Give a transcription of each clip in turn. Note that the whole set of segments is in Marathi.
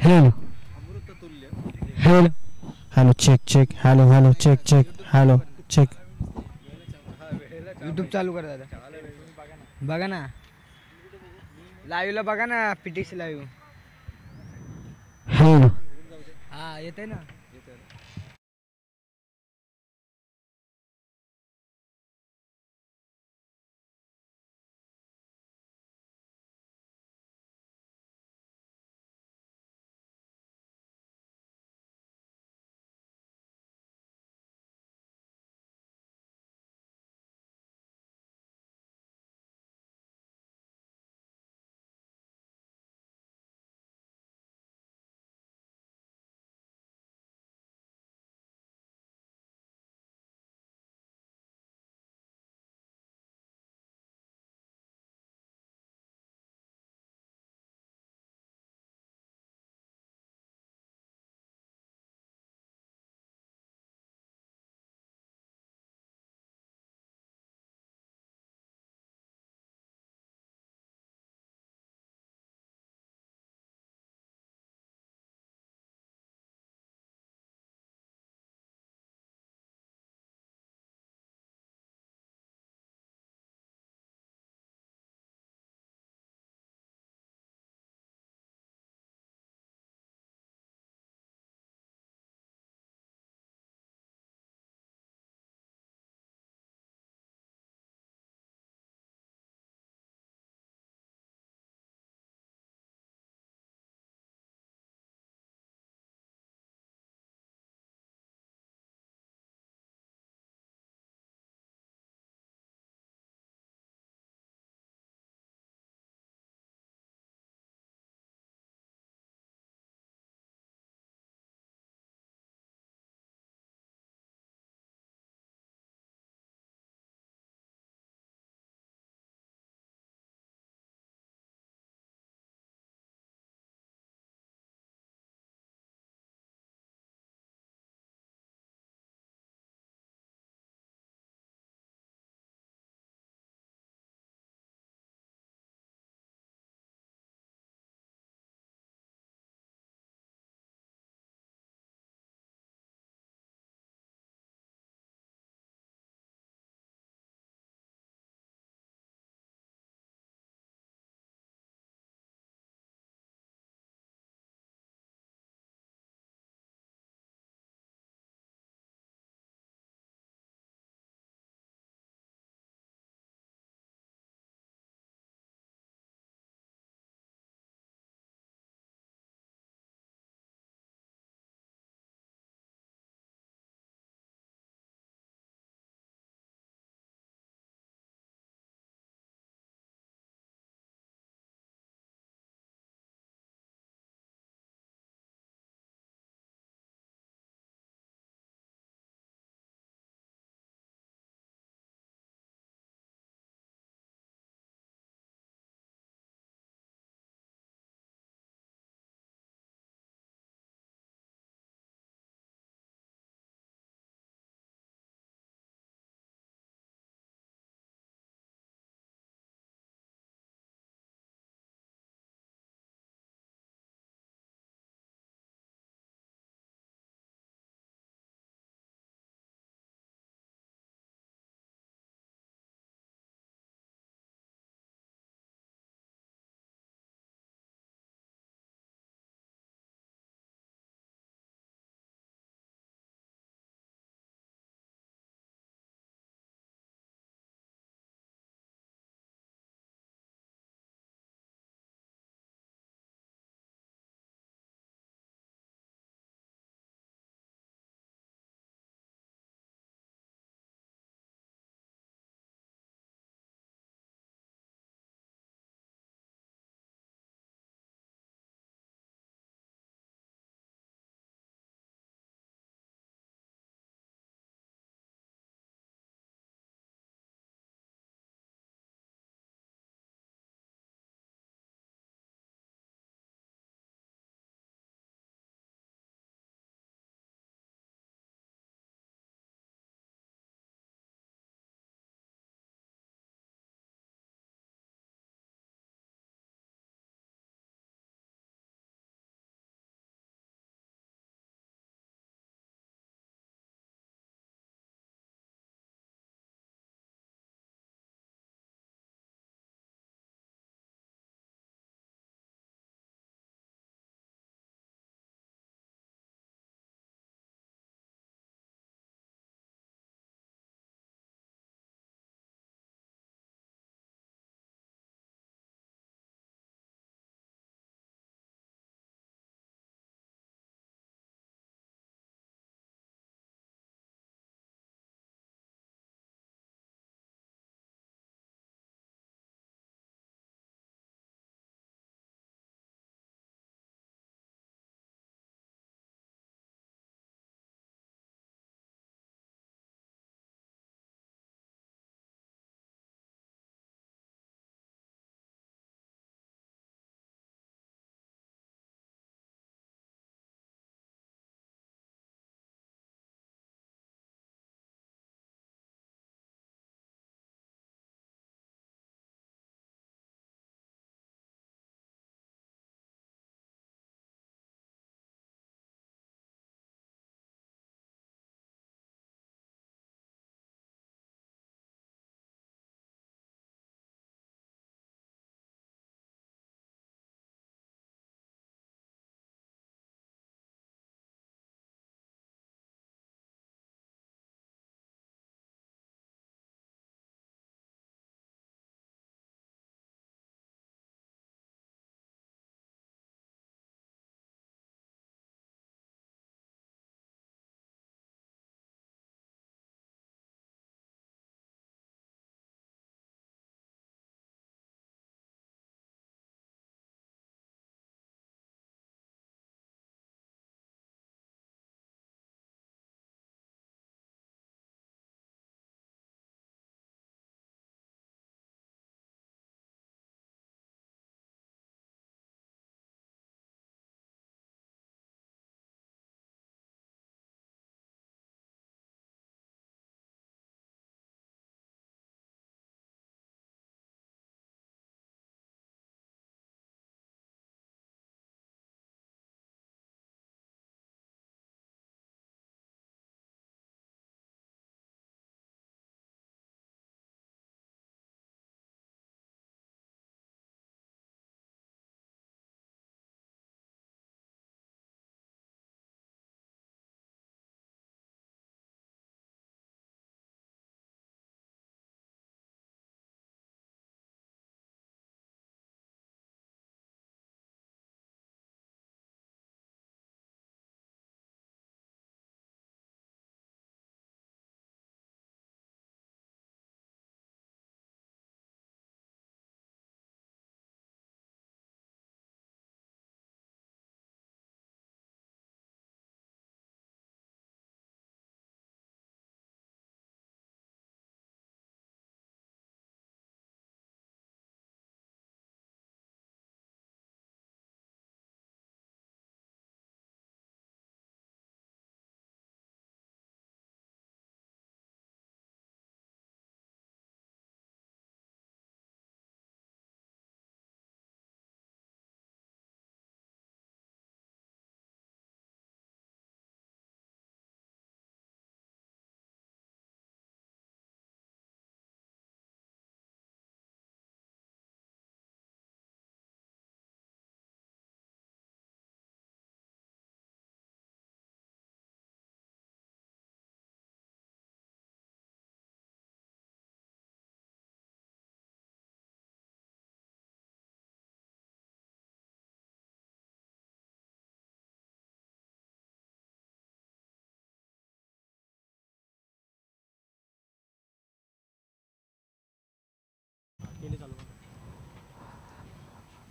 Hello. Hello. Hello. Check. Check. Hello. Hello. Check. Check. Hello. Check. YouTube चालू करा दादा. बघा ना लाईव्हला बघा ना पीटीसी लाईव्ह. Hello. हा येते ना.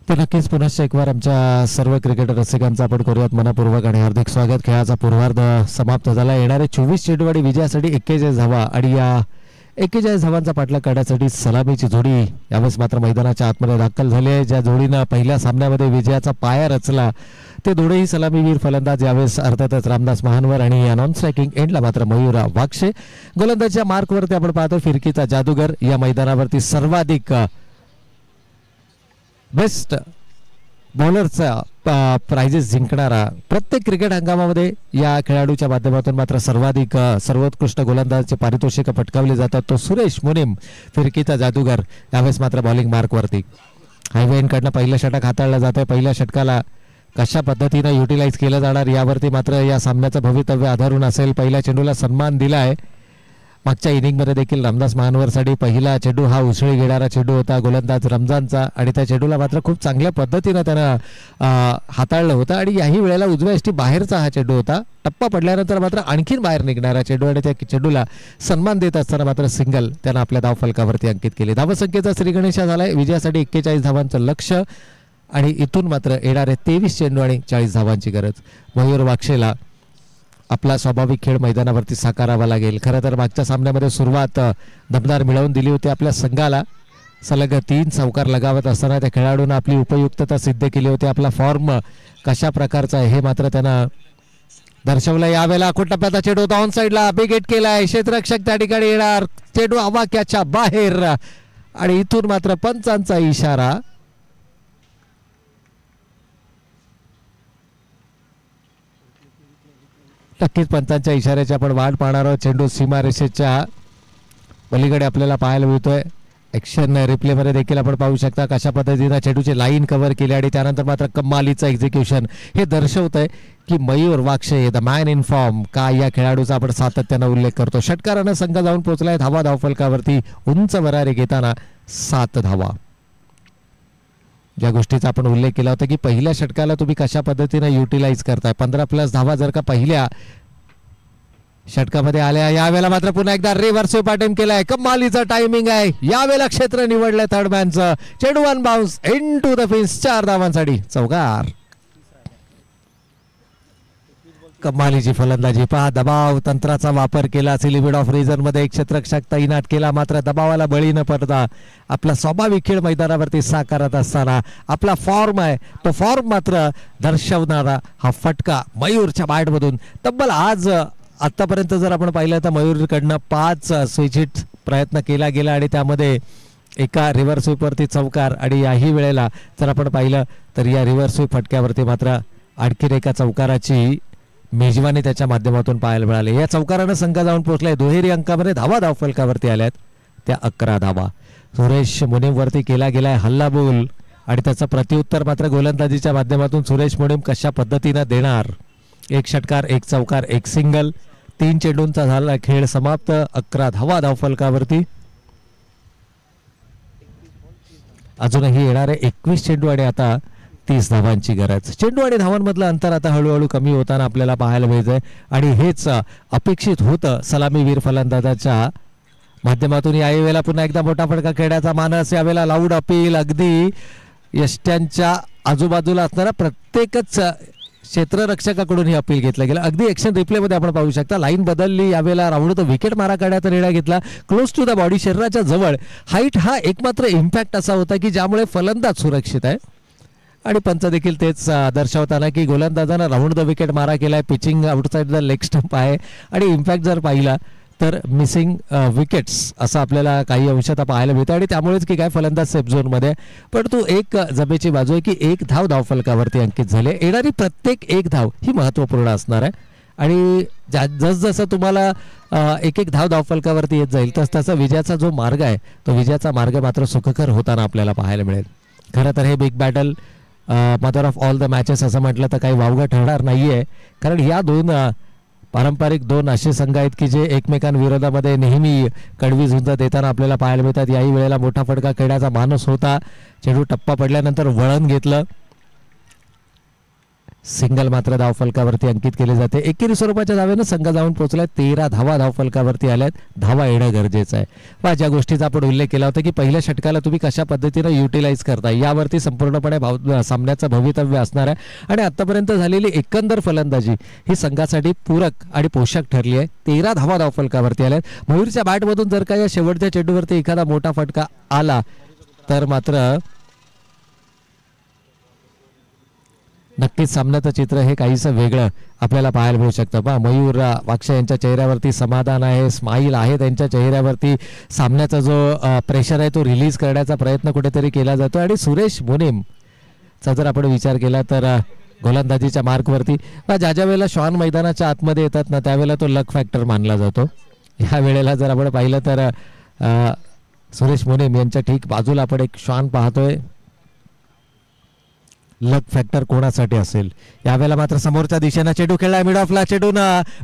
तर नक्कीच पुनश्च एक बार आमच्या सर्व क्रिकेट रसिकांचा आपण करूयात मनपूर्वक आणि हार्दिक स्वागत. खेळाचा पूर्वार्ध समाप्त झाला. येणारे 24 चेंडू आणि विजयासाठी 41 धावा आणि या 41 धावांचा पाठलाग करण्यासाठी सलामीची जोडी यावेळेस मात्र मैदानाच्या आतमध्ये दाखल झाली आहे. ज्या जोडीनं पहिल्या सामन्यामध्ये विजयाचा पाया रचला ते दोन्ही सलामीवीर फलंदाज यावेळेस अर्थातच रामदास महानवर आणि या नॉन स्ट्रायकिंग एंडला मात्र मयूर वाक्षे. गोलंदाजीच्या मार्कवरती आपण पाहतो फिरकीचा जादूगर या मैदानावरती सर्वाधिक बेस्ट बॉलरचा प्राइजेस जिंकणारा प्रत्येक क्रिकेट हंगामामध्ये या खेळाडूच्या माध्यमातून मात्र सर्वाधिक सर्वोत्कृष्ट गोलंदाजाचे पारितोषिक पटकावले जातात. तो सुरेश मुनीम फिरकीचा जादूगर यावेळेस मात्र बॉलिंग मार्कवरती. हायवे एंडकडनं पहिलं षटक हाताळलं जातं. पहिल्या षटकाला कशा पद्धतीनं युटिलाइज केलं जाणार यावरती मात्र या सामन्याचं भवितव्य आधारून असेल. पहिल्या चेंडूला सन्मान दिला आहे. मागच्या इनिंगमध्ये देखील रामदास महानवरसाठी पहिला चेंडू हा उसळी घेणारा चेंडू होता गोलंदाज रमजानचा आणि त्या चेंडूला मात्र खूप चांगल्या पद्धतीनं त्यानं हाताळलं होतं आणि याही वेळेला उजव्या यष्टी बाहेरचा हा चेंडू होता. टप्पा पडल्यानंतर मात्र आणखीन बाहेर निघणारा चेंडू आणि त्या चेंडूला सन्मान देत असताना मात्र सिंगल त्यानं आपल्या धावफलकावरती अंकित केले. धावसंख्येचा श्रीगणेशा झालाय. विजयासाठी 41 धावांचं लक्ष्य आणि इथून मात्र येणारे 23 चेंडू आणि 40 धावांची गरज. मयूर वाक्षेला आपला स्वाभाविक खेळ मैदानावरती साकारावा लागेल. खरं तर मागच्या सामन्यामध्ये सुरुवात दमदार मिळवून दिली होती आपल्या संघाला. सलग 3 चौकार लगावत असताना त्या खेळाडूंना आपली उपयुक्तता सिद्ध केली होती. आपला फॉर्म कशा प्रकारचा आहे हे मात्र त्यानं दर्शवलं. यावेळेला आखूड टप्प्याचा चेंडू होता. ऑन साईडला बिगेट केलाय. क्षेत्ररक्षक त्या ठिकाणी येणार. चेंडू आवाक्याच्या बाहेर आणि इथून मात्र पंचांचा इशारा. नक्कीच पंचांच्या इशाऱ्याची आपण वाट पाहणार आहोत. चेंडू सीमारेषेच्या पलीकडे आपल्याला पाहायला मिळतोय. ॲक्शन रिप्लेमध्ये देखील आपण पाहू शकता कशा पद्धतीने चेंडूची लाईन कव्हर केली आणि त्यानंतर मात्र कमालीचं एक्झिक्युशन हे दर्शवत आहे की Mayur Vakshe the man in form का या खेळाडूचा आपण सातत्यानं उल्लेख करतो. षटकारानं संघ जाऊन पोहोचलाय धावा धावफलकावरती उंच भरारी घेताना 7 धावा. ज्या गोष्टीचा आपण उल्लेख केला होता की पहिल्या षटकाला तुम्ही कशा पद्धतीने युटिलाइज करताय. 15+ धावा जर का पहिल्या षटकामध्ये आल्या. यावेळेला मात्र पुन्हा एकदा रिव्हर्स स्वीप अटेम्प्ट केलाय. कमालीचा टायमिंग आहे. यावेळेला क्षेत्र निवडलंय थर्ड मॅनचं. चेंडू one bounce into the fins. 4 धावांसाठी चौकार. कमालीची फलंदाजी पहा. दबाव तंत्राचा वापर केला. लिमिट ऑफ रिझन मध्ये एक क्षेत्ररक्षक तैनात केला मात्र दबावाला बळी न पडता आपला स्वाभाविक खेळ मैदानावरती साकारत असताना आपला फॉर्म आहे तो फॉर्म मात्र दर्शवणारा हा फटका मयूरच्या बॅटमधून तब्बल आज आतापर्यंत जर आपण पाहिलं तर मयूरकडनं 5 स्विच हिट प्रयत्न केला गेला आणि त्यामध्ये एका रिव्हर्स स्वीपवरती चौकार आणि याही वेळेला जर आपण पाहिलं तर या रिव्हर्स स्वीप फटक्यावरती मात्र आणखीन एका चौकाराची मेजवानी त्याच्या माध्यमातून पाहायला मिळाली. या चौकारानं संघ जाऊन पोहोचलाय. दुहेरी अंकामध्ये धावा धावफलकावरती आल्यात त्या 11 धावा. सुरेश मुनीमवरती केला गेलाय हल्लाबोल आणि त्याचं प्रत्युत्तर मात्र गोलंदाजीच्या माध्यमातून सुरेश मुनीम कशा पद्धतीनं देणार. 1 षटकार 1 चौकार 1 सिंगल. 3 चेंडूंचा झाला खेळ समाप्त. 11 धावा धावफलकावरती. अजूनही येणारे 21 चेंडू आणि आता 30 धावांची गरज. चेंडू आणि धावांमधलं अंतर आता हळूहळू कमी होताना आपल्याला पाहायला मिळतंय आणि हेच अपेक्षित होतं सलामीवीर फलंदाजाच्या माध्यमातून. याही वेळेला पुन्हा एकदा मोठा फटका खेळण्याचा मानस. यावेळेला लाऊड अपील. अगदी यष्ट्यांच्या आजूबाजूला असणारा प्रत्येकच क्षेत्ररक्षकाकडून ही अपील घेतलं गेलं. अगदी ॲक्शन रिप्लेमध्ये आपण पाहू शकता. लाईन बदलली. यावेळेला राहुल तो विकेट मारा काढण्याचा निर्णय घेतला. क्लोज टू द बॉडी शरीराच्या जवळ. हाईट हा एकमात्र इम्पॅक्ट असा होता की ज्यामुळे फलंदाज सुरक्षित आहे आणि पंच देखील तेच दर्शवताना की गोलंदाजानं राऊंड द विकेट मारा केलाय. Pitching outside the leg stump आहे आणि इम्पॅक्ट जर पाहिला तर मिसिंग विकेट्स असं आपल्याला काही अंशात पाहायला मिळतं आणि त्यामुळेच की काय फलंदाज सेफ झोनमध्ये. परंतु एक जमेची बाजू आहे की 1 धाव धावफलकावरती अंकित झाले. येणारी प्रत्येक 1 धाव ही महत्त्वपूर्ण असणार आहे आणि जसजसं तुम्हाला 1 धाव धावफलकावरती येत जाईल तसं विजयाचा जो मार्ग आहे तो विजयाचा मार्ग मात्र सुखकर होताना आपल्याला पाहायला मिळेल. खरं तर हे big battle mother of all the matches असं म्हटलं तर काही वावगं ठरणार नाहीये. कारण या 2 पारंपरिक 2 असे संघ आहेत की जे एकमेकांविरोधामध्ये नेहमी कडवी झुंज देताना आपल्याला पाहायला मिळतात. याही वेळेला मोठा फटका खेळण्याचा मानस होता. चेंडू टप्पा पडल्यानंतर वळण घेतलं. सिंगल मात्र धावफलकावरती अंकित केले जाते. एकेरी स्वरूपाच्या धावेनं संघ जाऊन पोहोचलाय. 13 धावा धावफलकावरती आल्यात. धावा येणं गरजेचं आहे. वा ज्या गोष्टीचा आपण उल्लेख केला होता की पहिल्या षटकाला तुम्ही कशा पद्धतीनं युटिलाइज करता यावरती संपूर्णपणे सामन्याचं भवितव्य असणार आहे. आणि आतापर्यंत झालेली एकंदर फलंदाजी ही संघासाठी पूरक आणि पोषक ठरली आहे. 13 धावा धावफलकावरती आल्यात. मयूरच्या बॅटमधून जर का या शेवटच्या चेंडूवरती एखादा मोठा फटका आला तर मात्र नक्कीच सामन्याचं चित्र हे काहीसं वेगळं आपल्याला पाहायला मिळू शकतं. पहा मयूर वाक्ष यांच्या चेहऱ्यावरती समाधान आहे, स्माईल आहे त्यांच्या चेहऱ्यावरती. सामन्याचा जो प्रेशर आहे तो रिलीज करण्याचा प्रयत्न कुठेतरी केला जातो. आणि सुरेश मोनेमचा जर आपण विचार केला तर गोलंदाजीच्या मार्कवरती ज्या ज्या वेळेला शॉन मैदानाच्या आतमध्ये येतात ना त्यावेळेला तो लक फॅक्टर मानला जातो. ह्या वेळेला जर आपण पाहिलं तर सुरेश मोनेम यांच्या ठीक बाजूला आपण एक शॉन पाहतोय. लक फॅक्टर कोणासाठी असेल यावेळेला मात्र समोरच्या दिशेनं चेंडू खेळलाय. मिड ऑफला चेंडून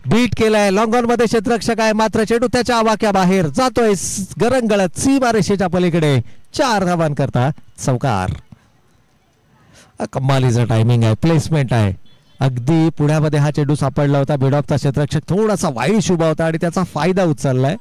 बीट केलाय. लॉंग ऑन मध्ये क्षेत्ररक्षक आहे मात्र चेंडू त्याच्या आवाक्या बाहेर जातोय गरंगळत सीमारेषेच्या पलीकडे. 4 धावांकरता चौकार. कमालीचं टायमिंग आहे, प्लेसमेंट आहे. अगदी पुण्यामध्ये हा चेंडू सापडला होता. मिड ऑफचा क्षेत्ररक्षक थोडासा वाईड शुभा होता आणि त्याचा फायदा उचललाय.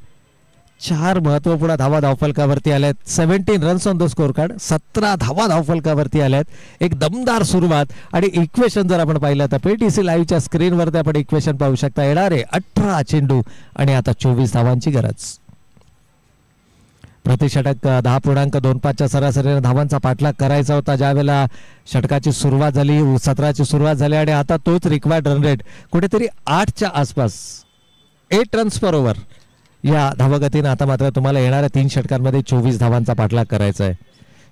4 महत्वपूर्ण धावा धावफलकावरती आल्यात. 17 runs on the score card. 17 धावा धावफलकावरती आल्यात. एक दमदार सुरुवात. आणि इक्वेशन जर आपण पाहिलं तर PTC लाईव्हच्या स्क्रीनवरती आपण इक्वेशन पाहू शकता. येणारे 18 चेंडू आणि आता 24 धावांची गरज. प्रतिषटक 10.25च्या सरासरीने धावांचा पाठलाग करायचा होता ज्यावेळेला षटकाची सुरुवात झाली, सत्राची सुरुवात झाली. आणि आता तोच रिक्वायर्ड रन रेट कुठेतरी 8च्या आसपास, 8 रन्स पर ओव्हर या धावगतीनं आता मात्र तुम्हाला येणाऱ्या 3 षटकांमध्ये 24 धावांचा पाठलाग करायचा आहे.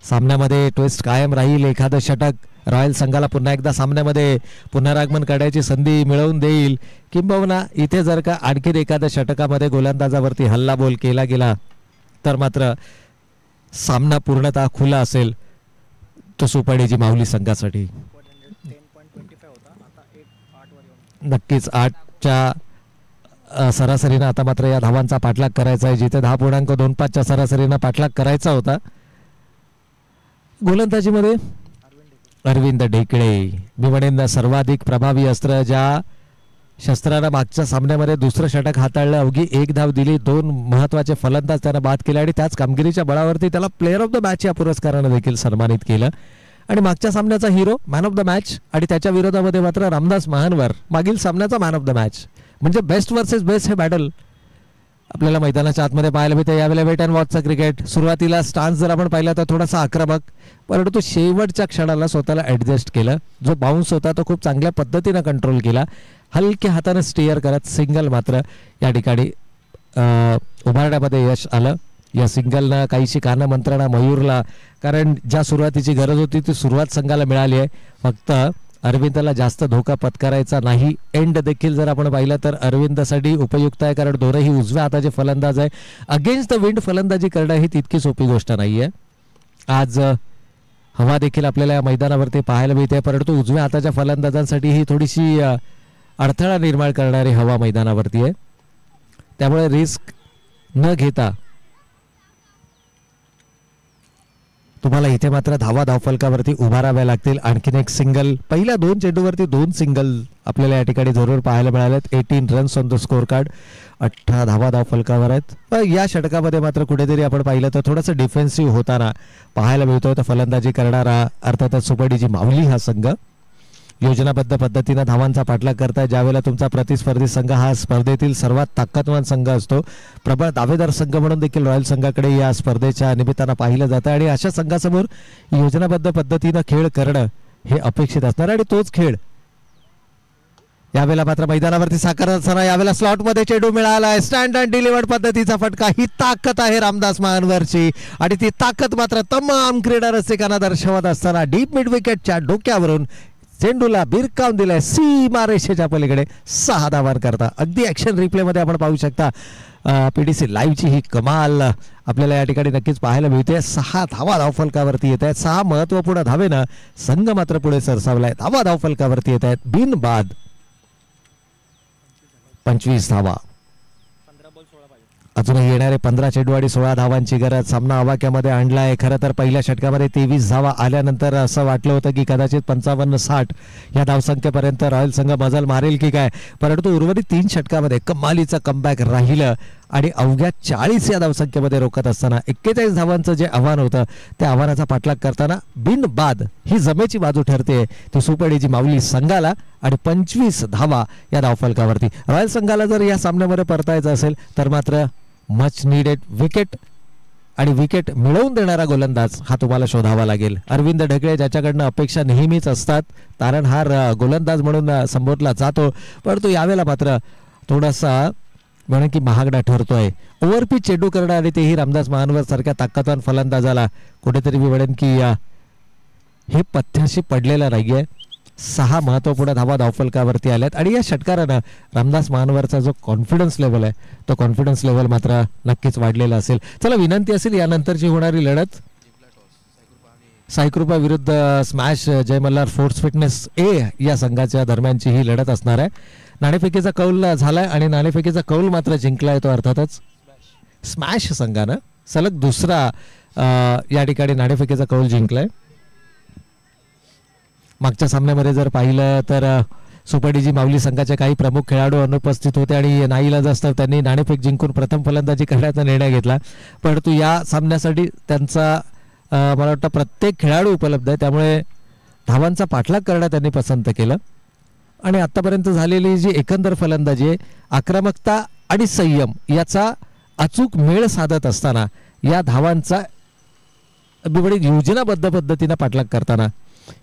सामन्यामध्ये ट्विस्ट कायम राहील. एखादं षटक रॉयल संघाला पुन्हा एकदा सामन्यामध्ये पुनरागमन करण्याची संधी मिळवून देईल. किंबहुना इथे जर का आणखीन एखाद्या षटकामध्ये गोलंदाजावरती हल्लाबोल केला गेला तर मात्र सामना पूर्णतः खुला असेल तो सुपाडीजी माऊली संघासाठी. नक्कीच 8च्या सरासरीनं आता मात्र या धावांचा पाठलाग करायचा आहे. जिथे 10.25च्या सरासरीनं पाठलाग करायचा होता. गोलंदाजीमध्ये अरविंद ढेकळे मी म्हणेन सर्वाधिक प्रभावी अस्त्र. ज्या शस्त्रानं मागच्या सामन्यामध्ये दुसरं षटक हाताळलं, अवघी 1 धाव दिली, 2 महत्वाचे फलंदाज त्यानं बाद केले आणि त्याच कामगिरीच्या बळावरती त्याला प्लेअर ऑफ द मॅच या पुरस्कारानं देखील सन्मानित केलं. आणि मागच्या सामन्याचा hero man of the match आणि त्याच्या विरोधामध्ये मात्र रामदास महानवर मागील सामन्याचा मॅन ऑफ द मॅच. म्हणजे बेस्ट वर्सेस बेस्ट हे बॅटल आपल्याला मैदानाच्या आतमध्ये पाहायला मिळते. यावेळेला वेट अँड वॉचचा क्रिकेट. सुरुवातीला स्टान्स जर आपण पाहिला तर थोडासा आक्रमक, परंतु शेवटच्या क्षणाला स्वतःला ऍडजस्ट केलं. जो बाउन्स होता तो खूप चांगल्या पद्धतीनं कंट्रोल केला. हलक्या हाताने स्टेअर करत सिंगल मात्र या ठिकाणी उभारण्यामध्ये यश आलं. या सिंगलनं काहीशी कानमंत्रणा मयूरला, कारण ज्या सुरुवातीची गरज होती ती सुरुवात संघाला मिळाली आहे. फक्त अरविंदला जास्त धोका पत्करायचा नाही. एंड देखील जर आपण पाहिलं तर अरविंदसाठी उपयुक्त आहे, कारण दोनही उजव्या हाताचे फलंदाज आहे. अगेन्स्ट द विंड फलंदाजी करणं ही तितकी सोपी गोष्ट नाहीये. आज हवा देखील आपल्याला या मैदानावरती पाहायला मिळते, परंतु उजव्या हाताच्या फलंदाजांसाठी ही थोडीशी अडथळा निर्माण करणारी हवा मैदानावरती आहे. त्यामुळे रिस्क न घेता तुम्हाला इथे मात्र धावफलकावरती उभाराव्या लागतील. आणखीन एक सिंगल, पहिल्या 2 चेंडूवरती 2 सिंगल आपल्याला या ठिकाणी जरूर पाहायला मिळालेत. 18 runs on the score card. 18 धावफलकावर आहेत. या षटकामध्ये मात्र कुठेतरी आपण पाहिलं तर थोडंसं डिफेन्सिव्ह होताना पाहायला मिळतोय. तर फलंदाजी करणारा अर्थातच सुपाडीजी माऊली हा संघ योजनाबद्ध पद्धतीने धावांचा पाठलाग करताय. ज्यावेळेला तुमचा प्रतिस्पर्धी संघ हा स्पर्धेतील सर्वात ताकदवान संघ असतो, प्रबळ दावेदार संघ म्हणून देखील रॉयल संघाकडे या स्पर्धेच्या निमित्तानं पाहिलं जातं. आणि अशा संघासमोर योजनाबद्ध पद्धतीनं खेळ करणं हे अपेक्षित असणार. आणि तोच खेळ यावेळेला मात्र मैदानावरती साकारत असताना यावेळेला स्लॉटमध्ये चेंडू मिळालाय. स्टँड अँड डिलिव्हर्ड पद्धतीचा फटका. ही ताकद आहे रामदास महानवरची आणि ती ताकद मात्र तमाम क्रीडा रसिकांना दर्शवत असताना डीप मिड विकेटच्या डोक्यावरून चेंडूला भिरकावून दिलाय सीमारेषेच्या पलीकडे. 6 धावांकरता. अगदी ऍक्शन रिप्ले मध्ये आपण पाहू शकता PTC लाईव्हची ही कमाल आपल्याला या ठिकाणी नक्कीच पाहायला मिळते. 6 धावा धावफलकावरती येत आहेत. 6 महत्वपूर्ण धावेनं संघ मात्र पुढे सरसावलाय. धावा धावफलकावरती येत आहेत बिनबाद 25 धावा. अजूनही येणारे 15 चेंडू आणि 16 धावांची गरज. सामना आवाक्यामध्ये आणला आहे. खरं तर पहिल्या षटकामध्ये 23 धावा आल्यानंतर असं वाटलं होतं की कदाचित 55-60 या धावसंख्येपर्यंत रॉयल संघ मजल मारेल की काय, परंतु उर्वरित 3 षटकामध्ये कमालीचं कमबॅक राहिलं आणि अवघ्या 40 या धावसंख्येमध्ये रोखत असताना 41 धावांचं जे आव्हान होतं त्या आव्हानाचा पाठलाग करताना बिनबाद ही जमेची बाजू ठरते ती सुपडीची माऊली संघाला आणि 25 धावा या धावफलकावरती. रॉयल संघाला जर या सामन्यामध्ये परतायचं असेल तर मात्र मच नीडेड विकेट आणि विकेट मिळवून देणारा गोलंदाज हा तुम्हाला शोधावा लागेल. अरविंद ढगळे ज्याच्याकडनं अपेक्षा नेहमीच असतात, तारणहार गोलंदाज म्हणून संबोधला जातो, परंतु यावेळेला मात्र थोडासा म्हणून की महागडा ठरतोय. ओव्हरपिच चेंडू करणं आणि तेही रामदास महानवर सारख्या ताकदवान फलंदाजाला कुठेतरी मी म्हणेन की हे पथ्याशी पडलेलं नाहीये. 6 महत्वपूर्ण धावा धावफलकावरती आल्यात आणि या षटकारानं रामदास महानवरचा जो कॉन्फिडन्स लेवल आहे तो कॉन्फिडन्स लेवल मात्र नक्कीच वाढलेला असेल. चला विनंती असेल यानंतरची होणारी लढत साईकृपा विरुद्ध स्मॅश जय मल्हार फोर्स फिटनेस ए या संघाच्या दरम्यानची ही लढत असणार आहे. नाणेफेकीचा कौल झालाय आणि नाणेफेकीचा कौल मात्र जिंकलाय तो अर्थातच स्मॅश संघानं सलग दुसरा या ठिकाणी नाणेफेकीचा कौल जिंकलाय. मागच्या सामन्यामध्ये जर पाहिलं तर सुपडीजी माऊली संघाचे काही प्रमुख खेळाडू अनुपस्थित होते आणि नाईलाजास्तव त्यांनी नाणेफेक जिंकून प्रथम फलंदाजी करण्याचा निर्णय घेतला, परंतु या सामन्यासाठी त्यांचा मला वाटतं प्रत्येक खेळाडू उपलब्ध आहे, त्यामुळे धावांचा पाठलाग करणं त्यांनी पसंत केलं आणि आतापर्यंत झालेली जी एकंदर फलंदाजी आहे आक्रमकता आणि संयम याचा अचूक मेळ साधत असताना या धावांचा योजनाबद्ध पद्धतीने पाठलाग करताना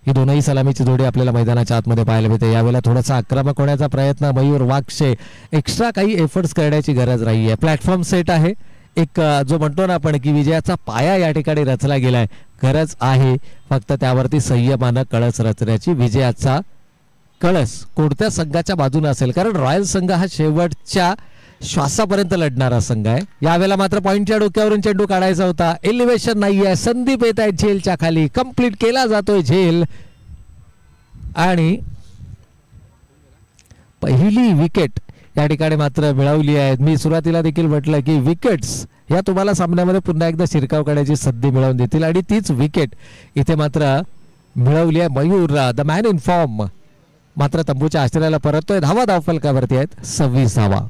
ही दोनही सलामीची जोडी आपल्याला मैदानाच्या आतमध्ये पाहायला मिळते. यावेळेला थोडासा आक्रमक होण्याचा प्रयत्न मयूर वाघशे, एक्स्ट्रा काही एफर्ट्स करण्याची गरज नाही आहे. प्लॅटफॉर्म सेट आहे, एक जो म्हणतो ना आपण की विजयाचा पाया या ठिकाणी रचला गेलाय. गरज आहे फक्त त्यावरती संयमानं कळस रचण्याची. विजयाचा कळस कोणत्या संघाच्या बाजूने असेल, कारण रॉयल संघ हा शेवटच्या श्वासापर्यंत लढणारा संघ आहे. यावेळेला मात्र पॉइंटच्या डोक्यावरून चेंडू काढायचा होता. एलिव्हेशन नाहीये, संदीप येत आहेत झेलच्या खाली, कंप्लीट केला जातोय झेल आणि पहिली विकेट या ठिकाणी मात्र मिळवली आहे. मी सुरुवातीला देखील म्हटलं की विकेट्स या तुम्हाला सामन्यामध्ये पुन्हा एकदा शिरकाव करण्याची संधी मिळवून देतील आणि तीच विकेट इथे मात्र मिळवली आहे. Mayur the man in form मात्र तंबूच्या आश्रयाला परततोय. धावा धावफलकावरती आहेत 26 धावा.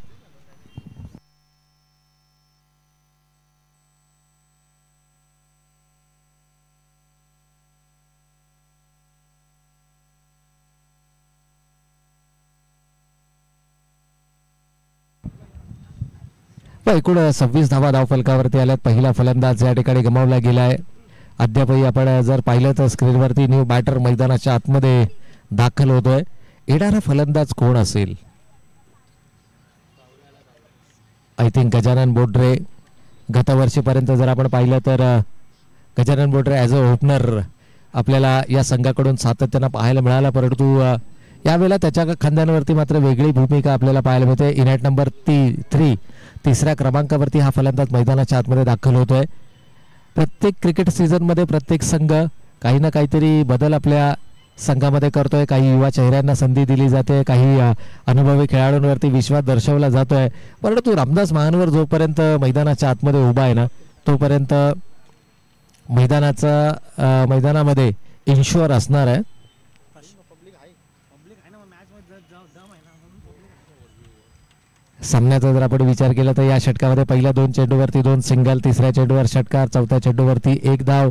एकूण 26 धावा धावफलकावरती आल्यात. पहिला फलंदाज या ठिकाणी गमावला गेलाय. अद्यापही आपण जर पाहिलं तर स्क्रीनवरती न्यू बॅटर मैदानाच्या आतमध्ये दाखल होतोय. येणारा फलंदाज कोण असेल? I think Gajanan Bodre. गतवर्षीपर्यंत जर आपण पाहिलं तर Gajanan Bodre as a opener आपल्याला या संघाकडून सातत्यानं पाहायला मिळाला, परंतु यावेळेला त्याच्या खांद्यांवरती मात्र वेगळी भूमिका आपल्याला पाहायला मिळते. इनॅट नंबर 3 तिसऱ्या क्रमांकावरती हा फलंदाज मैदानाच्या आतमध्ये दाखल होतोय. प्रत्येक क्रिकेट सीझनमध्ये प्रत्येक संघ काही ना काहीतरी बदल आपल्या संघामध्ये करतोय. काही युवा चेहऱ्यांना संधी दिली जाते, काही अनुभवी खेळाडूंवरती विश्वास दर्शवला जातोय, परंतु रामदास महानवर जोपर्यंत मैदानाच्या आतमध्ये उभा आहे ना तोपर्यंत मैदानामध्ये इन्शुअर असणार आहे. सामन्याचा जर आपण विचार केला तर या षटकामध्ये पहिल्या 2 चेंडूवरती 2 सिंगल, तिसऱ्या चेंडूवर षटकार, चौथ्या चेंडूवरती 1 धाव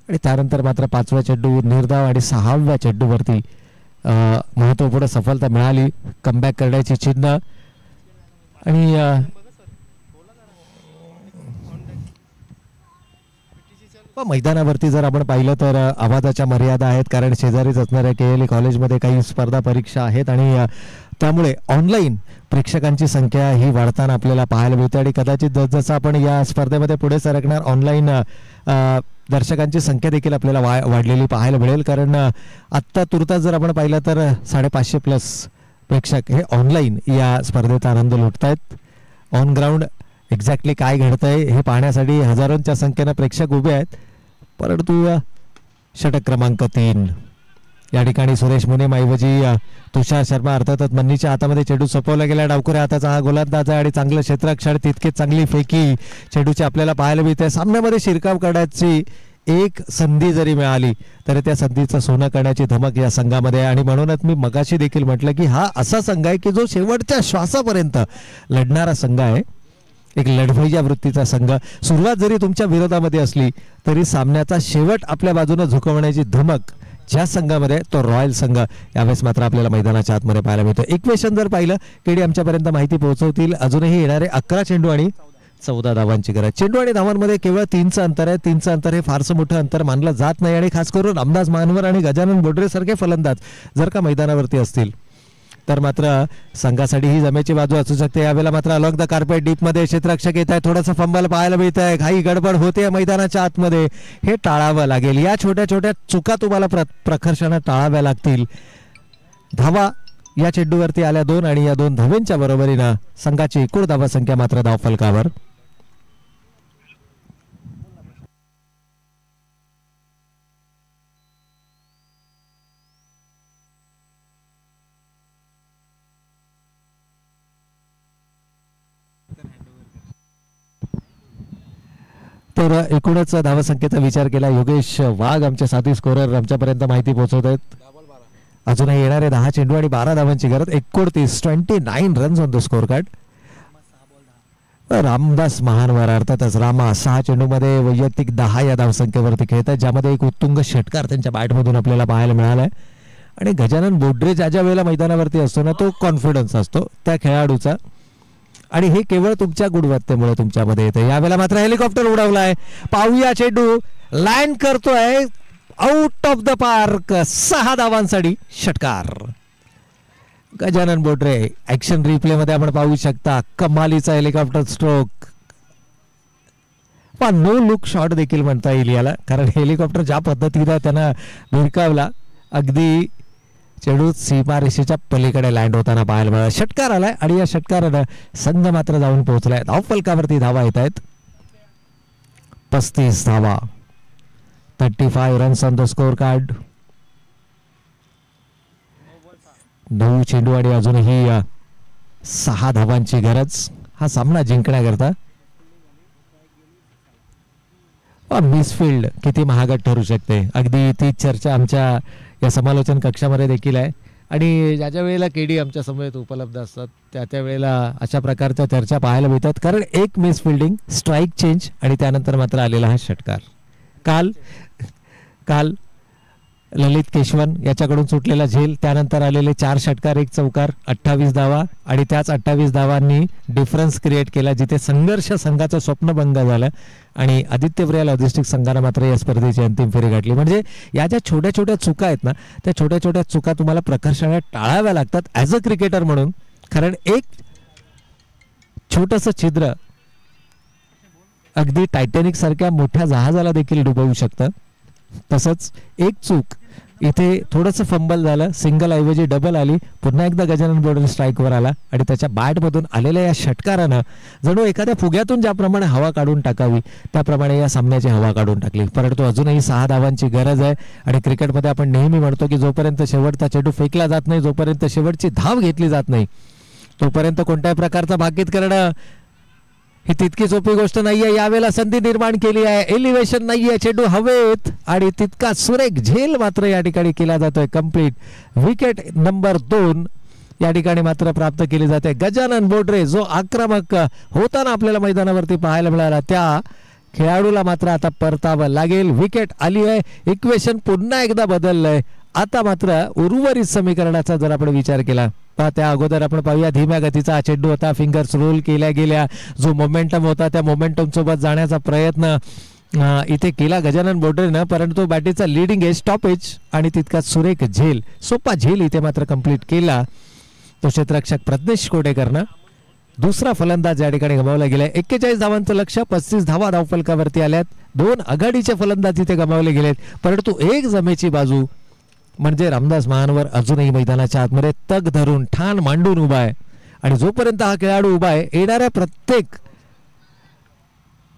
आणि त्यानंतर मात्र 5व्या चेंडू निर्धाव आणि 6व्या चेंडूवरती महत्त्वपूर्ण सफलता मिळाली. कमबॅक करण्याची चिन्ह आणि मैदानावरती जर आपण पाहिलं तर आवाजाच्या मर्यादा आहेत, कारण शेजारीच असणाऱ्या KLE कॉलेजमध्ये काही स्पर्धा परीक्षा आहेत आणि त्यामुळे ऑनलाईन प्रेक्षकांची संख्या ही वाढताना आपल्याला पाहायला मिळते आणि कदाचित जसजसं आपण या स्पर्धेमध्ये पुढे सरकणार ऑनलाईन दर्शकांची संख्या देखील आपल्याला वाढलेली पाहायला मिळेल, कारण आत्ता तुर्तास जर आपण पाहिलं तर 550+ प्रेक्षक हे ऑनलाईन या स्पर्धेचा आनंद लुटत आहेत. ऑन ग्राउंड एक्झॅक्टली काय घडतंय हे पाहण्यासाठी हजारोंच्या संख्येनं प्रेक्षक उभे आहेत, परंतु षटक क्रमांक 3 या ठिकाणी सुरेश मुनेमऐवजी तुषार शर्मा अर्थातच मन्नीच्या हातामध्ये चेंडू सोपवला गेला. डावखुऱ्या हाताचा हा गोलंदाज आहे आणि चांगलं क्षेत्ररक्षण, तितकीच चांगली फेकी चेंडूची आपल्याला पाहायला मिळते. सामन्यामध्ये शिरकाव करण्याची एक संधी जरी मिळाली तरी त्या संधीचं सोनं करण्याची धमक या संघामध्ये. आणि म्हणूनच मी मगाशी देखील म्हटलं की हा असा संघ आहे की जो शेवटच्या श्वासापर्यंत लढणारा संघ आहे, एक लढवय्या वृत्तीचा संघ. सुरुवात जरी तुमच्या विरोधामध्ये असली तरी सामन्याचा शेवट आपल्या बाजूने झुकवण्याची धमक ज्या संघामध्ये तो रॉयल संघ यावेळेस मात्र आपल्याला मैदानाच्या आतमध्ये पाहायला मिळतो. इक्वेशन जर पाहिलं केडी आमच्यापर्यंत माहिती पोहोचवतील. अजूनही येणारे 11 चेंडू आणि 14 धावांची गरज. चेंडू आणि धावांमध्ये केवळ 3चं अंतर आहे. 3चं अंतर हे फारसं मोठं अंतर मानलं जात नाही आणि खास करून रामदास महानवर आणि गजानन बोडरे सारखे फलंदाज जर का मैदानावरती असतील तर मात्र संघासाठी ही जमेची बाजू असू शकते. यावेळेला मात्र अलॉंग द कार्पेट डीप मध्ये क्षेत्ररक्षक येत आहे. थोडंसं फंबल पाहायला मिळत आहे. घाई गडबड होते मैदानाच्या आतमध्ये, हे टाळावं लागेल. या छोट्या छोट्या चुका तुम्हाला प्रखर्षाने टाळाव्या लागतील. धावा या चेंडूवरती आल्या 2 आणि या 2 धावेंच्या बरोबरीनं संघाची एकूण धावा संख्या मात्र धावफलकावर. तर एकूणच धावसंख्येचा विचार केला योगेश वाघ आमचे साथी स्कोरर आमच्यापर्यंत माहिती पोहोचवत आहेत. अजूनही येणारे 10 चेंडू आणि 12 धावांची गरज. 29 runs on the score card. Ramdas Mahanvar अर्थातच रामा 6 चेंडूमध्ये वैयक्तिक 10 या धावसंख्येवरती खेळतात, ज्यामध्ये एक उत्तुंग षटकार त्यांच्या बॅटमधून आपल्याला पाहायला मिळालाय. आणि गजानन बोडरे ज्या ज्या वेळेला मैदानावरती असतो ना तो कॉन्फिडन्स असतो त्या खेळाडूचा आणि हे केवळ तुमच्या गुणवत्तेमुळे तुमच्यामध्ये येते. यावेळेला मात्र हेलिकॉप्टर उडवलाय. पाहूया चेंडू लँड करतोय आउट ऑफ द पार्क. 6 धावांसाठी षटकार. गजानन बोडरे ऍक्शन रिप्ले मध्ये आपण पाहू शकता कमालीचा helicopter stroke. No look shot देखील म्हणता येईल याला, कारण हेलिकॉप्टर ज्या पद्धतीने त्यांना भिरकावला अगदी चेंडू सीमारेषेच्या पलीकडे लँड होताना पाहायला मिळाला. षटकार आलाय आणि या षटकारानं संघ मात्र जाऊन पोहोचलाय. धावफलकावरती धावा येत आहेत 35 धावा. 35 runs on the score card. 9 चेंडू आणि अजूनही 6 धावांची गरज हा सामना जिंकण्याकरता. मिसफिल्ड किती महागत ठरू शकते, अगदी ती चर्चा आमच्या या समालोचन कक्षामध्ये देखील आहे. आणि ज्या ज्या वेळेला केडी आमच्या समोर उपलब्ध असतात त्या त्या वेळेला अशा प्रकारच्या चर्चा पाहायला मिळतात, कारण एक मिसफिल्डिंग, स्ट्राईक चेंज आणि त्यानंतर मात्र आलेला हा षटकार. काल ललित केशवन याच्याकडून सुटलेला झेल, त्यानंतर आलेले 4 षटकार 1 चौकार 28 धावा आणि त्याच 28 धावांनी डिफरन्स क्रिएट केला, जिथे संघर्ष संघाचं स्वप्नभंग झालं आणि आदित्यवर्या लॉजिस्टिक संघानं मात्र या स्पर्धेची अंतिम फेरी गाठली. म्हणजे या ज्या छोट्या छोट्या चुका आहेत ना त्या छोट्या छोट्या चुका तुम्हाला प्रकर्षाने टाळाव्या लागतात ॲज अ क्रिकेटर म्हणून, कारण एक छोटंसं छिद्र अगदी टायटॅनिक सारख्या मोठ्या जहाजाला देखील डुबवू शकतं. तसंच एक चूक इथे थोडंसं फंबल झालं, सिंगल ऐवजी डबल आली, पुन्हा एकदा गजानन बोडरे स्ट्राईकवर आला आणि त्याच्या बॅटमधून आलेल्या या षटकारानं जणू एखाद्या फुग्यातून ज्याप्रमाणे हवा काढून टाकावी त्याप्रमाणे या सामन्याची हवा काढून टाकली. परंतु अजूनही 6 धावांची गरज आहे आणि क्रिकेटमध्ये आपण नेहमी म्हणतो की जोपर्यंत शेवटचा चेंडू फेकला जात नाही, जोपर्यंत शेवटची धाव घेतली जात नाही, तोपर्यंत कोणत्याही प्रकारचा भाकीत करणं ही तितकी सोपी गोष्ट नाहीये. यावेळेला संधी निर्माण केली आहे, एलिव्हेशन नाहीये, चेंडू हवेत आणि तितका सुरेख झेल मात्र या ठिकाणी केला जातोय. कंप्लीट विकेट नंबर 2 या ठिकाणी मात्र प्राप्त केली जाते. गजानन बोडरे जो आक्रमक होताना आपल्याला मैदानावरती पाहायला मिळाला त्या खेळाडूला मात्र आता परतावं लागेल. विकेट आली आहे, इक्वेशन पुन्हा एकदा बदललंय. आता मात्र उर्वरित समीकरणाचा जर आपण विचार केला त्या अगोदर आपण पाहूया धीम्या गतीचा चेंडू होता, फिंगर्स रोल केल्या गेल्या, जो मोमेंटम होता त्या मोमेंटम सोबत जाण्याचा प्रयत्न इथे केला गजानन बोडरेनं, परंतु बॅटीचा लीडिंग एज स्टॉपेज आणि तितका सुरेख झेल, सोपा झेल इथे मात्र कंप्लीट केला तो क्षेत्ररक्षक प्रज्ञेश कोडेकरनं. दुसरा फलंदाज या ठिकाणी गमावला गेलाय. 41 धावांचं लक्ष्य, 35 धावा धावफलकावरती आल्यात. 2 आघाडीचे फलंदाज इथे गमावले गेलेत, परंतु एक जमेची बाजू म्हणजे रामदास महानवर अजूनही मैदानाच्या आतमध्ये तग धरून ठाण मांडून उभा आहे आणि जोपर्यंत हा खेळाडू उभा आहे येणाऱ्या प्रत्येक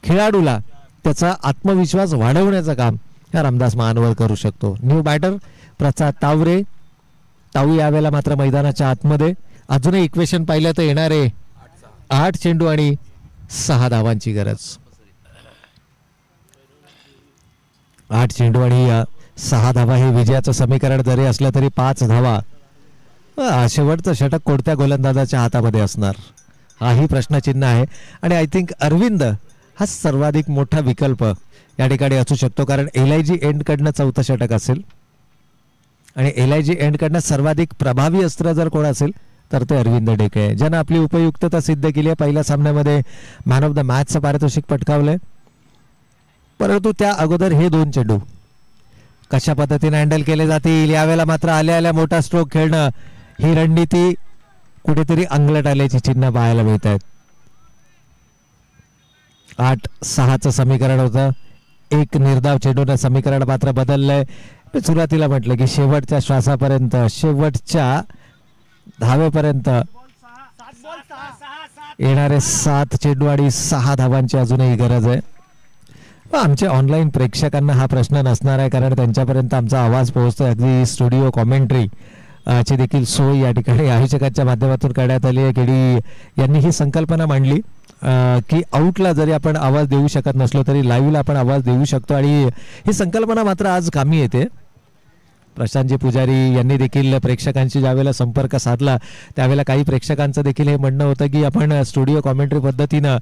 खेळाडूला त्याचा आत्मविश्वास वाढवण्याचं काम रामदास महानवर करू शकतो. न्यू बॅटर प्रसाद तावरे. ताऊ यावेळेला मात्र मैदानाच्या आतमध्ये. अजूनही इक्वेशन पाहिलं तर येणारे 8 चेंडू आणि 6 धावांची गरज. 8 चेंडू आणि 6 धावा हे विजयाचं समीकरण जरी असलं तरी 5 धावा शेवटचं षटक कोणत्या गोलंदाजाच्या हातामध्ये असणार हाही प्रश्नचिन्ह आहे. आणि आय थिंक अरविंद हा सर्वाधिक मोठा विकल्प या ठिकाणी असू शकतो, कारण LIG एंडकडनं 4थं षटक असेल आणि LIG एंडकडनं सर्वाधिक प्रभावी अस्त्र जर कोण असेल तर ते अरविंद डेके आहे, ज्यानं आपली उपयुक्तता सिद्ध केली आहे. पहिल्या सामन्यामध्ये मॅन ऑफ द मॅचचं पारितोषिक पटकावलंय. परंतु त्या अगोदर हे 2 चेंडू कशा पद्धतीने हँडल केले जातील यावेळेला मात्र आल्या आल्या मोठा स्ट्रोक खेळणं ही रणनीती कुठेतरी अंगलट आल्याची चिन्ह पाहायला मिळत आहेत. 8-6चं समीकरण होतं. एक निर्धाव चेंडूनं समीकरण मात्र बदललंय. सुरुवातीला म्हटलं की शेवटच्या श्वासापर्यंत शेवटच्या धावेपर्यंत येणारे 7 चेंडू आणि 6 धावांची अजूनही गरज आहे. आमच्या ऑनलाईन प्रेक्षकांना हा प्रश्न नसणार आहे, कारण त्यांच्यापर्यंत आमचा आवाज पोहोचतोय. अगदी स्टुडिओ कॉमेंट्री ची देखील सोय या ठिकाणी आयोजकांच्या माध्यमातून करण्यात आली आहे. केडी यांनी ही संकल्पना मांडली की आउटला जरी आपण आवाज देऊ शकत नसलो तरी लाईव्हला आपण आवाज देऊ शकतो, आणि ही संकल्पना मात्र आज कामी येते. प्रशांतजी पुजारी यांनी देखील प्रेक्षकांशी ज्यावेळेला संपर्क साधला त्यावेळेला काही प्रेक्षकांचं देखील हे म्हणणं होतं की आपण स्टुडिओ कॉमेंट्री पद्धतीनं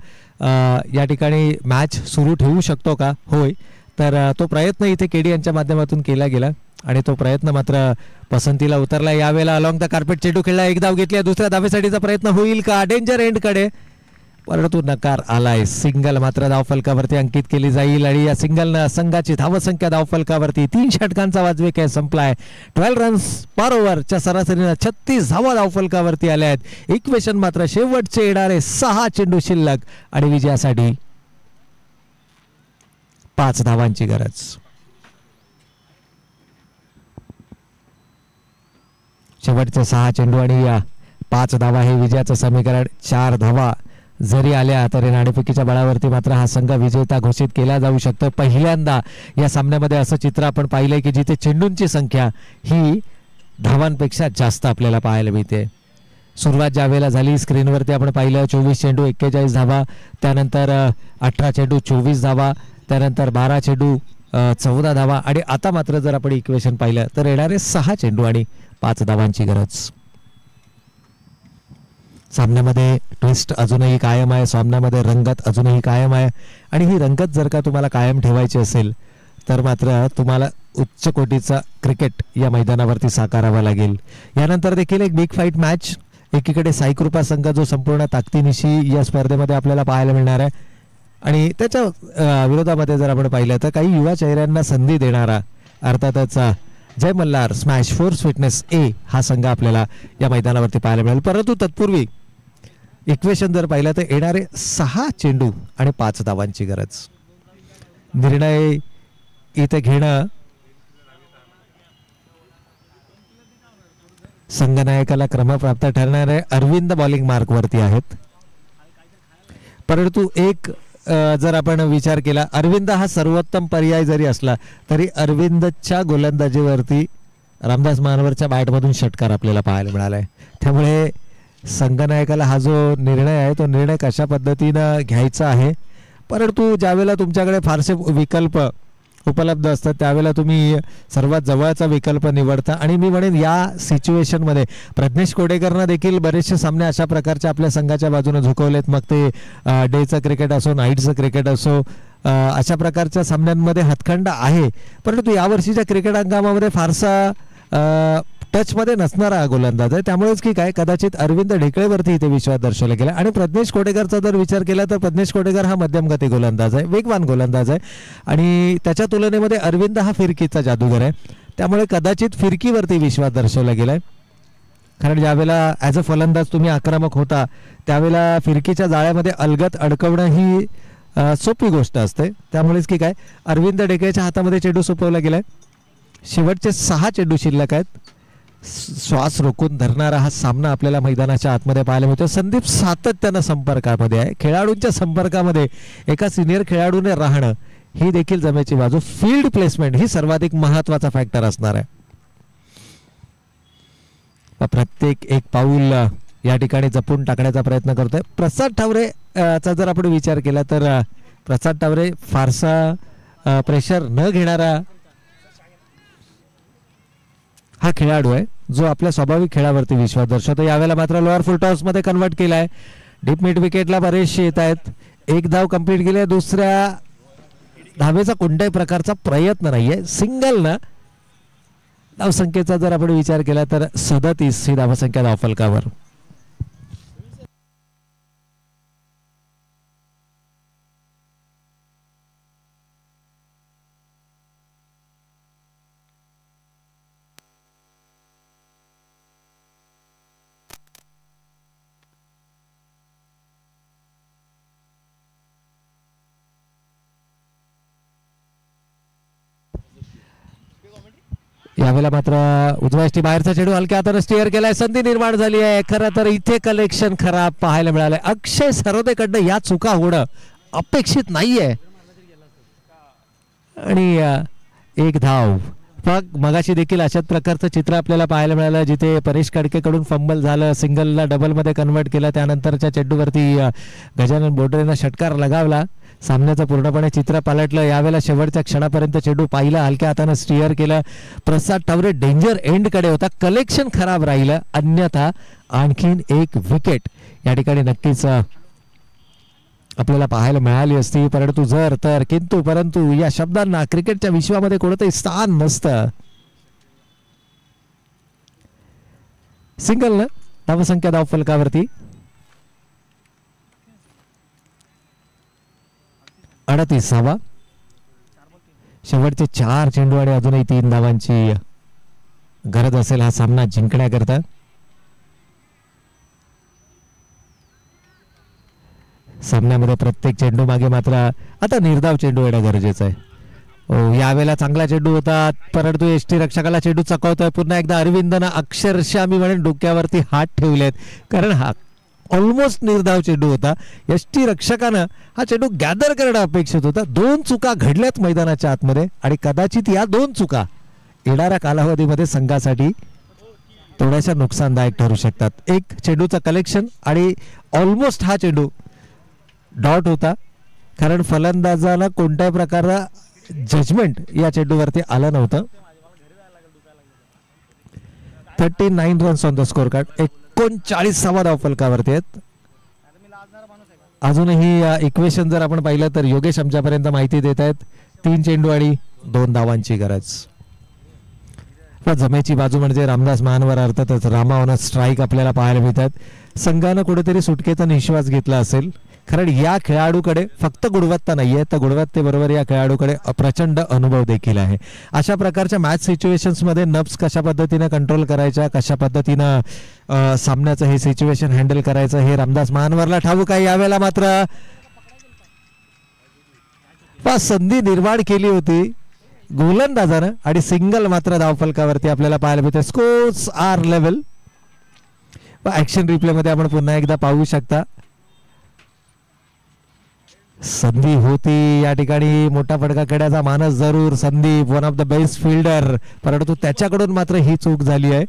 या ठिकाणी मॅच सुरू ठेवू शकतो का. होय, तर तो प्रयत्न इथे केडी यांच्या माध्यमातून केला गेला आणि तो प्रयत्न मात्र पसंतीला उतरला. यावेळेला अलॉंग द कार्पेट चेंडू खेळला. एक धाव घेतली. दुसऱ्या धावेसाठीचा प्रयत्न होईल का. डेंजर एंडकडे, परंतु नकार आलाय. सिंगल मात्र धावफलकावरती अंकित केली जाईल आणि या सिंगलनं संघाची धावसंख्या धावफलकावरती 3 षटकांचा वाजवी खेळ संपलाय. 12 रन्स पर ओव्हरच्या सरासरीनं 36 धावा धावफलकावरती आल्या आहेत. इक्वेशन मात्र शेवटचे येणारे 6 चेंडू शिल्लक आणि विजयासाठी 5 धावांची गरज. शेवटचे 6 चेंडू आणि 5 धावा हे विजयाचं समीकरण. 4 धावा जरी आल्या तरी नाणेफेकीच्या बळावरती मात्र हा संघ विजेता घोषित केला जाऊ शकतो. पहिल्यांदा या सामन्यामध्ये असं चित्र आपण पाहिलंय की जिथे चेंडूंची संख्या ही धावांपेक्षा जास्त आपल्याला पाहायला मिळते. सुरुवात ज्या वेळेला झाली स्क्रीनवरती आपण पाहिलं 24 चेंडू 41 धावा, त्यानंतर 18 चेंडू 24 धावा, त्यानंतर 12 चेंडू 14 धावा आणि आता मात्र जर आपण इक्वेशन पाहिलं तर येणारे 6 चेंडू आणि 5 धावांची गरज. सामन्यामध्ये ट्विस्ट अजूनही कायम आहे. सामन्यामध्ये रंगत अजूनही कायम आहे आणि ही रंगत जर का तुम्हाला कायम ठेवायची असेल तर मात्र तुम्हाला उच्च कोटीचा क्रिकेट या मैदानावरती साकारावा लागेल. यानंतर देखील एक बिग फाईट मॅच. एकीकडे साईकृपा संघ जो संपूर्ण ताकदीनिशी या स्पर्धेमध्ये आपल्याला पाहायला मिळणार आहे आणि त्याच्या विरोधामध्ये जर आपण पाहिलं तर काही युवा चेहऱ्यांना संधी देणारा अर्थातच जय मल्हार स्मॅश फोर्स फिटनेस ए हा संघ आपल्याला या मैदानावरती पाहायला मिळेल. परंतु तत्पूर्वी इक्वेशन जर पाहिलं तर येणारे 6 चेंडू आणि 5 धावांची गरज. निर्णय इथे घेणं संघनायकाला क्रमप्राप्त ठरणार आहे. अरविंद बॉलिंग मार्क वरती आहेत, परंतु एक जर आपण विचार केला अरविंद हा सर्वोत्तम पर्याय जरी असला तरी अरविंदच्या गोलंदाजीवरती रामदास महानवरच्या बॅटमधून षटकार आपल्याला पाहायला मिळालाय. त्यामुळे संघनायकाला हा जो निर्णय आहे तो निर्णय कशा पद्धतीनं घ्यायचा आहे. परंतु ज्यावेळेला तुमच्याकडे फारसे विकल्प उपलब्ध असतात त्यावेळेला तुम्ही सर्वात जवळचा विकल्प निवडता आणि मी म्हणेन या सिच्युएशनमध्ये प्रज्ञेश कोडेकरनं देखील बरेचसे सामने अशा प्रकारच्या आपल्या संघाच्या बाजूने झुकवलेत. मग ते डेचं क्रिकेट असो नाईटचं क्रिकेट असो अशा प्रकारच्या सामन्यांमध्ये हातखंड आहे. परंतु यावर्षीच्या क्रिकेट हंगामामध्ये फारसा टचमध्ये नसणारा गोलंदाज आहे. त्यामुळेच की काय कदाचित अरविंद ढेकळेवरती इथे विश्वास दर्शवला गेला. आणि प्रज्ञेश कोडेकरचा जर विचार केला तर प्रज्ञेश कोडेकर हा मध्यमगती गोलंदाज आहे, वेगवान गोलंदाज आहे आणि त्याच्या तुलनेमध्ये अरविंद हा फिरकीचा जादूगर आहे. त्यामुळे कदाचित फिरकीवरती विश्वास दर्शवला गेलाय. कारण ज्यावेळेला ॲज अ फलंदाज तुम्ही आक्रमक होता त्यावेळेला फिरकीच्या जाळ्यामध्ये अलगत अडकवणं ही सोपी गोष्ट असते. त्यामुळेच की काय अरविंद ढेकळेच्या हातामध्ये चेंडू सोपवला गेलाय. शेवटचे 6 चेंडू शिल्लक आहेत. श्वास रोखून धरणारा हा सामना आपल्याला मैदानाच्या आतमध्ये पाहायला मिळतो. संदीप सातत्यानं संपर्कामध्ये आहे. खेळाडूंच्या संपर्कामध्ये एका सिनियर खेळाडूने राहणं ही देखील जमेची बाजू. फील्ड प्लेसमेंट ही सर्वाधिक महत्वाचा फॅक्टर असणार आहे. प्रत्येक एक पाऊल या ठिकाणी जपून टाकण्याचा प्रयत्न करतोय प्रसाद ठावरे चा जर आपण विचार केला तर प्रसाद ठावरे फारसा प्रेशर न घेणारा हा खेळाडू आहे जो आपल्या स्वाभाविक खेळावरती विश्वास दर्शवतो. यावेळेला मात्र लोअर फुल टॉस मध्ये कन्वर्ट केलाय. डीप मिड विकेटला बरेचसे येत आहेत. एक धाव कंप्लीट केली. दुसऱ्या धावेचा कोणत्याही प्रकारचा प्रयत्न नाहीये. सिंगल ना धावसंख्येचा जर आपण विचार केला तर 37 ही धावसंख्या धावफलकावर. यावेळेला मात्र उजव्या यष्टी बाहेरचा चेंडू हलक्या हाताने स्टीअर केलाय. संधी निर्माण झाली आहे. खरं तर इथे कलेक्शन खराब पाहायला मिळालंय. अक्षय सरोदेकडनं या चुका होणं अपेक्षित नाहीये आणि एक धाव. मगाशी देखील अशाच प्रकारचं चित्र आपल्याला पाहायला मिळालं जिथे परेश कडकेकडून फंबल झालं. सिंगलला डबल मध्ये कन्वर्ट केलं. त्यानंतरच्या चेंडूवरती गजानन बोडरेनं षटकार लगावला. सामन्याचं पूर्णपणे चित्र पालटलं. यावेळेला शेवटच्या क्षणापर्यंत चेंडू पाहिला. हलक्या हातानं स्टीअर केलं. प्रसाद ठावरे डेंजर एंड कडे होता. कलेक्शन खराब राहिलं. अन्यथा आणखीन एक विकेट या ठिकाणी नक्कीच आपल्याला पाहायला मिळाली असती. परंतु जर तर किंतु परंतु या शब्दांना क्रिकेटच्या विश्वामध्ये कोणतंही स्थान नसतं. सिंगल धावसंख्या धावफलकावरती 38. शेवटचे 4 चेंडू आणि अजूनही 3 धावांची गरज असेल हा सामना जिंकण्याकरता. सामन्यामध्ये प्रत्येक चेंडू मागे मात्र आता निर्धाव चेंडू येणं गरजेचं आहे. यावेळेला चांगला चेंडू होता परंतु एसटी रक्षकाला चेंडू चकवतोय. पुन्हा एकदा अरविंदनं अक्षरशः मी म्हणेन डोक्यावरती हात ठेवलेत कारण हा ऑलमोस्ट निर्धाव चेंडू होता. एसटी रक्षकानं हा चेंडू गॅदर करणं अपेक्षित होता. 2 चुका घडल्यात मैदानाच्या आतमध्ये आणि कदाचित या 2 चुका येणाऱ्या कालावधीमध्ये संघासाठी थोड्याशा नुकसानदायक ठरू शकतात. एक चेंडूचं कलेक्शन आणि ऑलमोस्ट हा चेंडू डॉट होता कारण फलंदाजाला कोणत्याही प्रकारचा जजमेंट या चेंडूवरती आलं नव्हतं. 39 runs on the score card. 39 धावफलकावरती आहेत. अजूनही इक्वेशन जर आपण पाहिलं तर योगेश आमच्यापर्यंत माहिती देत आहेत 3 चेंडू आणि 2 धावांची गरज. जमेची बाजू म्हणजे रामदास महानवर अर्थातच रामावनं स्ट्राईक आपल्याला पाहायला मिळतात. संघानं कुठेतरी सुटकेचा निश्वास घेतला असेल कारण या खेळाडूकडे फक्त गुणवत्ता नाहीये तर गुणवत्तेबरोबर या खेळाडूकडे प्रचंड अनुभव देखील आहे. अशा प्रकारच्या मॅच सिच्युएशन्स मध्ये नब्स कशा पद्धतीने कंट्रोल करायच्या कशा पद्धतीनं सामन्याचं हे सिच्युएशन हँडल करायचं हे रामदास महानवरला ठाऊक आहे. यावेळेला मात्र संधी निर्माण केली होती गोलंदाजानं आणि सिंगल मात्र धावफलकावरती आपल्याला पाहायला मिळते. Scores are level. Action replay मध्ये आपण पुन्हा एकदा पाहू शकता संधी होती या ठिकाणी. मोठा फटका खेळायचा मानस जरूर. Sandeep one of the best fielder परंतु त्याच्याकडून मात्र ही चूक झाली आहे.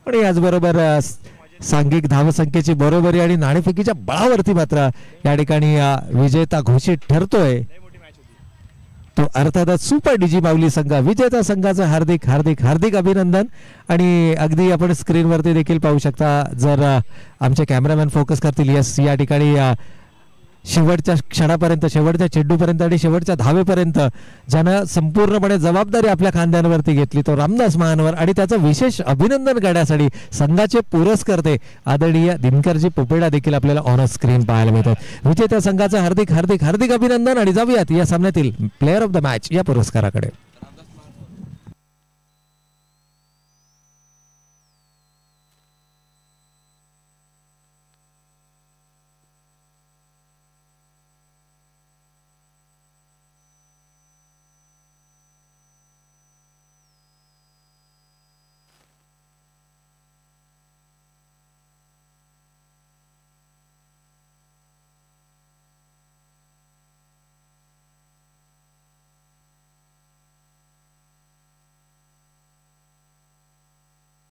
आणि याचबरोबर सांघिक धावसंख्येची बरोबरी आणि नाणेफेकीच्या बळावरती मात्र या ठिकाणी विजेता घोषित ठरतोय तो अर्थातच सुपर डीजी माऊली संघ. विजेता संघाचं हार्दिक हार्दिक हार्दिक अभिनंदन. आणि अगदी आपण स्क्रीनवरती देखील पाहू शकता जर आमचे कॅमेरामॅन फोकस करतील. यस या ठिकाणी शेवटच्या क्षणापर्यंत शेवटच्या चेंडूपर्यंत आणि शेवटच्या धावेपर्यंत ज्यानं संपूर्णपणे जबाबदारी आपल्या खांद्यांवरती घेतली तो रामदास महानवर आणि त्याचं विशेष अभिनंदन करण्यासाठी संघाचे पुरस्कर्ते आदरणीय दिनकरजी पोपेडा देखील आपल्याला ऑन स्क्रीन पाहायला मिळतात. विजेत्या संघाचं हार्दिक हार्दिक हार्दिक अभिनंदन. आणि जाऊयात या सामन्यातील प्लेअर ऑफ द मॅच या पुरस्काराकडे.